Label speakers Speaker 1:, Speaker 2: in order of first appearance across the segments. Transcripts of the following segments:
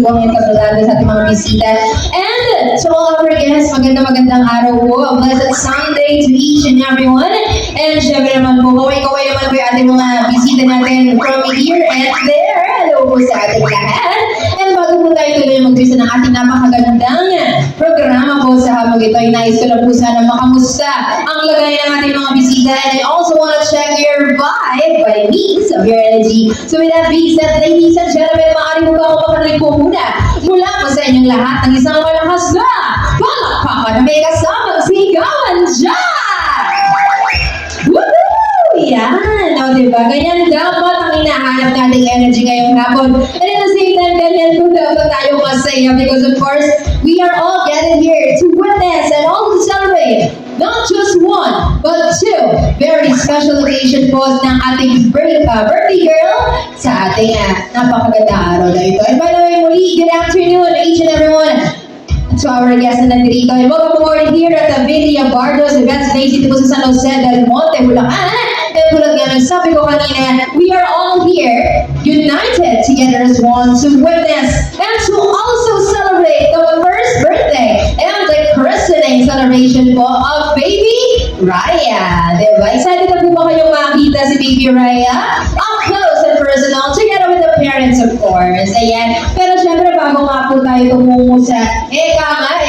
Speaker 1: po ang ipagdadalo sa ating mga bisita. And to all our guests, magandang araw po. A blessed Sunday to each and everyone. And syempre naman po, kaway-kaway naman po yung ating mga bisita natin from here and there. Hello po sa ating lahat. And bago po tayo tuloy mag-umpisa ng ating napakagandang programa po sa hamog ito, ay nais ko lang po sana makamusta ang lagay ng ating mga bisita. And I also want to check your vibe by means of your energy. So with that being said, ladies and gentlemen, maaari po ba ako makarinig po mula po sa inyong lahat ng isang malakas na palakpakan na may kasamang sigawan dyan! Woohoo! Yan! O, diba? Ganyan dapat ang hinahanap nating energy ngayong hapon. And at the same time, ganyan po dapat tayo masaya because of course, we are all gathered here to witness and all to celebrate not just one, but two very special occasion po ng ating birthday girl sa ating napakaganda araw na ito. And by the way, muli, good afternoon each and everyone to our guests na nandito. And welcome aboard here at the Villa Bardos Event Space dito po sa San Jose del Monte, Bulacan. And tulad nga ng sabi ko kanina, we are all here united together as one to witness and to also celebrate the first birthday and the christening celebration po of baby Raya. Diba? Excited na po ba kayong makita si baby Raya? Up close and personal together with the parents of course. Ayan. Pero syempre bago nga po tayo tumungo sa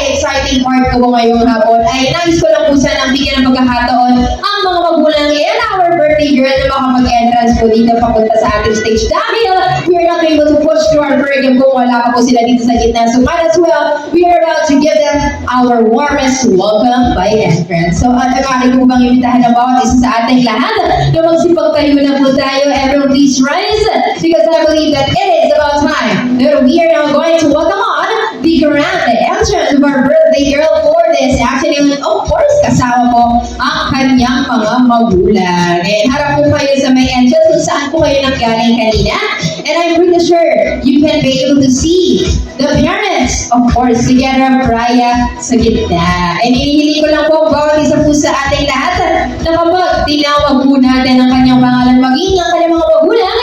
Speaker 1: exciting part ko po ngayong hapon ay nais ko lang po sanang bigyan ng pagkakataon ang mga magulang and our birthday girl na makapag-entrance po dito papunta sa ating stage dahil we are not able to push through our program kung wala pa po sila dito sa gitna. So might as well, we are about to give them our warmest welcome by entrance. So maaari ko bang imbitahan ng bawat isa sa ating lahat na magsipagtayo na po tayo. Everyone please rise because I believe that it is about time that we are now going to welcome on the grand entrance of our birthday girl for this afternoon. Of course, kasama po ang kanyang mga magulang. And harap po kayo sa may entrance kung saan po kayo nanggaling kanina. And I'm pretty sure you can be able to see the parents, of course, together of Raya sa gitna. And inihiling ko lang po bawat isa po sa ating lahat na kapag tinawag po natin ang kanyang pangalan maging ang kanyang mga magulang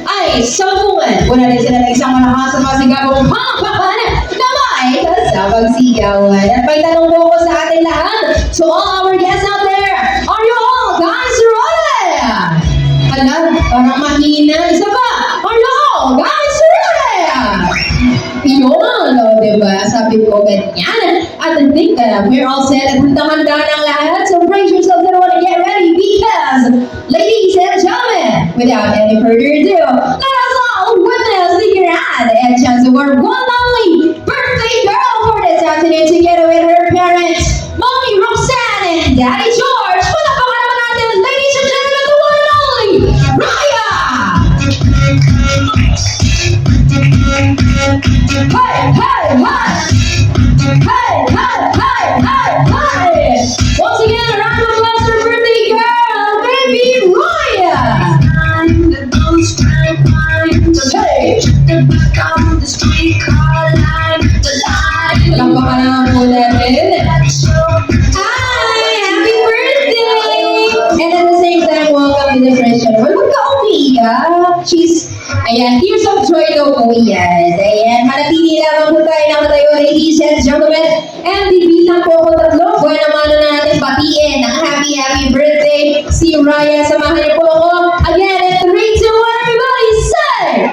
Speaker 1: ay sampungan po natin sila ng isang malakas sa mga sigabong pampakan na may kasabang sigawan. At may tanong po ko sa ating lahat, to all our guests out there, are you all guys ready? Hala, parang mahina. Isa pa, are you all guys ready? Yun, no, diba? Sabi ko ganyan. At I think we're all set at handa-handa ng lahat. So brace yourselves everyone and get ready because, ladies and gentlemen, without any further ado, let us all witness the grand entrance of our one and only birthday girl for this afternoon together with her parents, Mommy Roxanne and Daddy George. Palakpakan naman natin, ladies and gentlemen, the one and only Raya! Hey, hey, hey! Hey, hey, hey, hey, hey! Once again, a round of applause for birthday girl, baby Raya! Hey! Palakpakan naman po natin. Hi! Happy birthday! And at the same time, welcome to the Christian world. Huwag ka umiiyak. Ayan, tears of joy daw po yan. Ayan, manatili lamang po tayo ng tayo, ladies and gentlemen. And bibilang po ko tatlo. Buwan naman na natin batiin ang happy birthday si Raya. Samahan niyo po ako. Again, in 3, 2, 1, everybody say!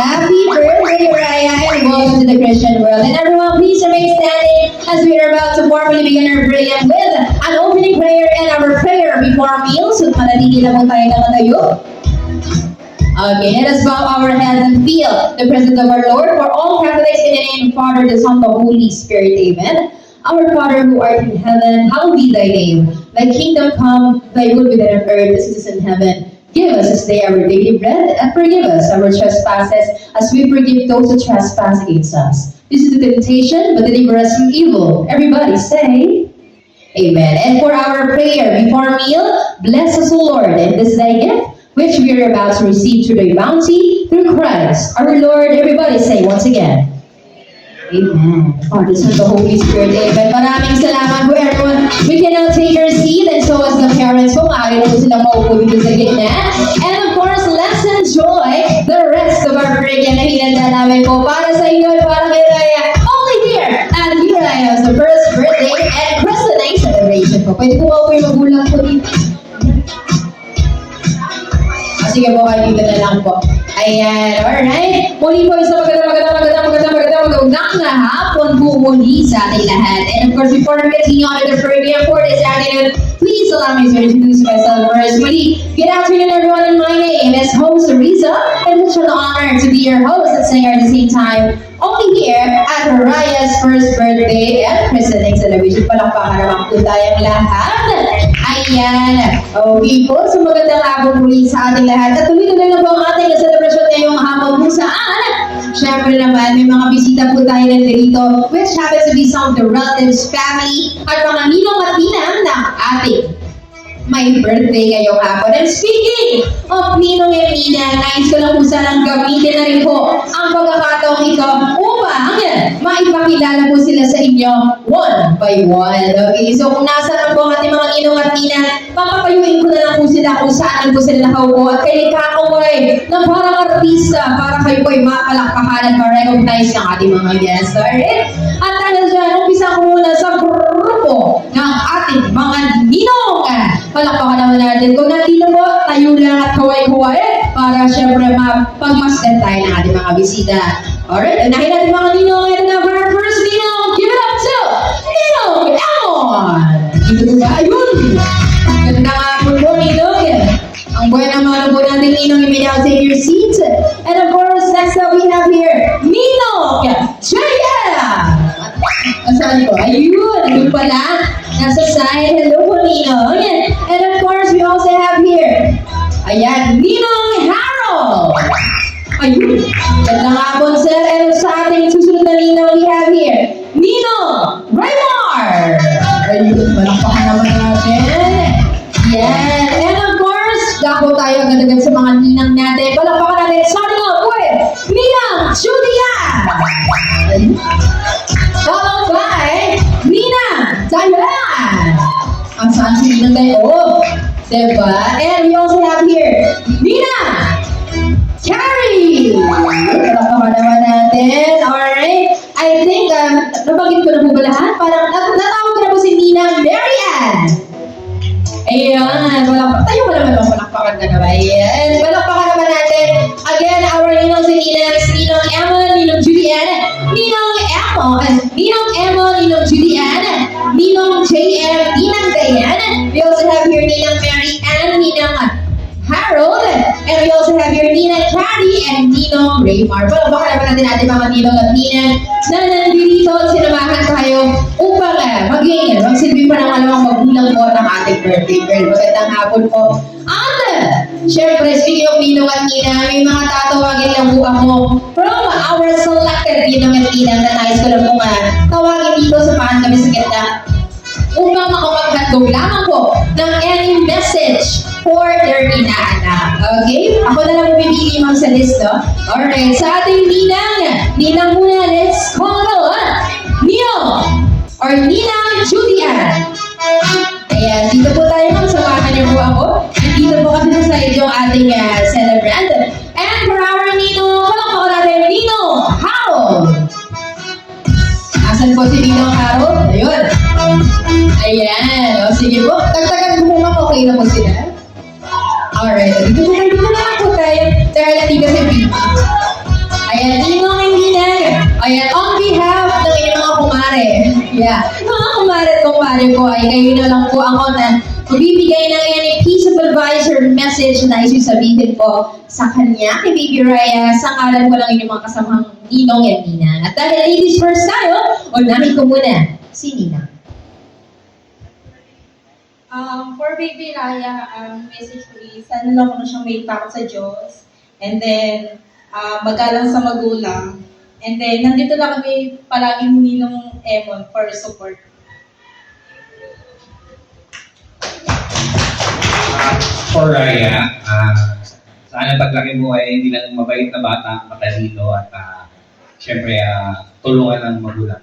Speaker 1: Happy birthday, Raya, and welcome to the Christian world. And everyone, please remain standing as we are about to formally begin our program with an opening prayer and our prayer before meals. So, manatili lang po tayo ng tayo. Okay, let us bow our heads and feel the presence of our Lord. For all Catholics, in the name of Father, the Son, the Holy Spirit, amen. Our Father who art in heaven, hallowed be thy name. Thy kingdom come, thy will be done on earth as it is in heaven. Give us this day our daily bread, and forgive us our trespasses, as we forgive those who trespass against us. This is the temptation, but deliver us from evil. Everybody say, amen. And for our prayer before meal, bless us, O Lord, and this thy gift, which we are about to receive through thy bounty, through Christ, our Lord. Everybody say once again, amen. Father, Son, the Holy Spirit, amen. Maraming salamat po, everyone. We can now take our seat, and so as the parents po, maaari na po silang maupo dito sa gitna. And of course, let's enjoy the rest Sige po, kayo dito na lang po. Ayan, alright. Muli po, isang magandang hapon po muli sa ating lahat. And of course, before we continue on with the program for this afternoon, please allow me to introduce myself first. Muli, good afternoon everyone, and my name is host Riza, and it's an honor to be your host and singer at the same time, only here at Raya's first birthday and presenting celebration. Palakpakan naman po tayong lahat. Ayan. Okay po, so magandang hapon muli sa ating lahat. At tuloy-tuloy na po ang ating celebration ngayong hapon kung saan syempre naman, may mga bisita po tayo nandito, which happens to be some of the relatives, family, at mga ninong at ninang ng ating may birthday ngayong hapon. And speaking of ninong at ninang, nais ko lang po sanang gamitin na rin po ang pagkakataong ito upang maipakilala po sila sa inyo one by one. Okay, so kung nasa po ang ating mga ninong at ninang, papapayuin ko na lang po sila kung saan po sila nakaupo at kayo kakaway ng parang artista para kayo po ay mapalakpakan at ma-recognize ng ating mga guests. Alright? At dahil dyan, umpisa ko muna sa grupo ng ating mga ninong. Palakpakan naman natin. Kung nandito po, tayo lang at kaway-kaway para syempre mapagmasdan tayo ng ating mga bisita. Alright, unahin natin mga ninong. Ito na for our first ninong. Give it up to Ninong Amon! Dito po ba? Ayun! Ganda nga po po, ninong. Ang buhay ng mga po natin, ninong, you may now take your seat. And of course, next up we have here, Ninong Jaya! Saan ko? Ayun! Ayun pala. Nasa side. Hello po, Ninong. And of course, we also have here, ayan, Ninong Harold! Ayun! Ganda nga po, sir. And sa ating susunod na ninong, we have here, Ninong Raymar! Ayun, palakpakan naman natin. Yan. And of course, dako tayo agad-agad sa mga ninang natin. Palakpakan natin. Starting off with Ninang Julia! Followed by Ninang Diane! Ang saan si Ninang Diane? Oh! Diba? And we also have here, Ninang Carrie! Palakpakan naman natin. Alright. I think, nabanggit ko na po ba lahat? Parang natawag ko na po si Ninang Marian. Ayan. Tayo ko naman ang palakpakan na naman. Ayan. Palakpakan naman natin. Again, our Ninong si Ninong Emma, Ninong Julianne, Ninong Emma, Ninong Julianne, Ninong JM, Ninang Diane. We also have here Ninang Mary and Ninang Harold. And we also have here Ninang Carrie and Ninong Raymar. Palakpakan naman natin ating mga ninong at ninang na nandito at sinamahan tayo upang magsilbi pa ng alamang magulang po ng ating birthday girl. Magandang hapon po. At syempre, speaking of ninong at ninang, may mga tatawagin lang po ako from our selected ninong at ninang na nais ko lang po tawagin dito sa paan kami sa ganda upang makapaghandog lamang po ng any message for their inaanak. Okay? Ako na lang pipili mang sa list, no? Alright, sa ating ninang muna, let's call it Ninong or Ninang Julian. Ayan, dito po tayo ma'am, samahan niyo po ako. Dito po kasi sa yung ating celebrant. And for our Ninong, palakpakan natin, Ninong Harold. Asan po si Ninong Harold? Ayun. Ayan. O, sige po. Tagtagan po ma'am, okay na po sila. Alright. Dito na po tayo. Dahil natin kasi baby. Ayan, Ninong and Ninang. Ayan, on behalf ng inyong mga kumare. Yeah. Mga kumare at kumare po ay kayo na lang po ako na magbibigay ng any piece of advice or message na isasabihin po sa kanya, kay Baby Raya, sa ngalan ko lang inyong mga kasamang Ninong and Ninang. At dahil ladies first tayo, unahin ko muna si Ninang.
Speaker 2: For Baby Raya, message ko is, sana lang mo siyang may takot sa Diyos. And then, magalang sa magulang. And then, nandito lang kami palaging Ninong Emon for support.
Speaker 3: For Raya, sana paglaki mo ay hindi lang mabait na bata, matalino at syempre tulungan ng magulang.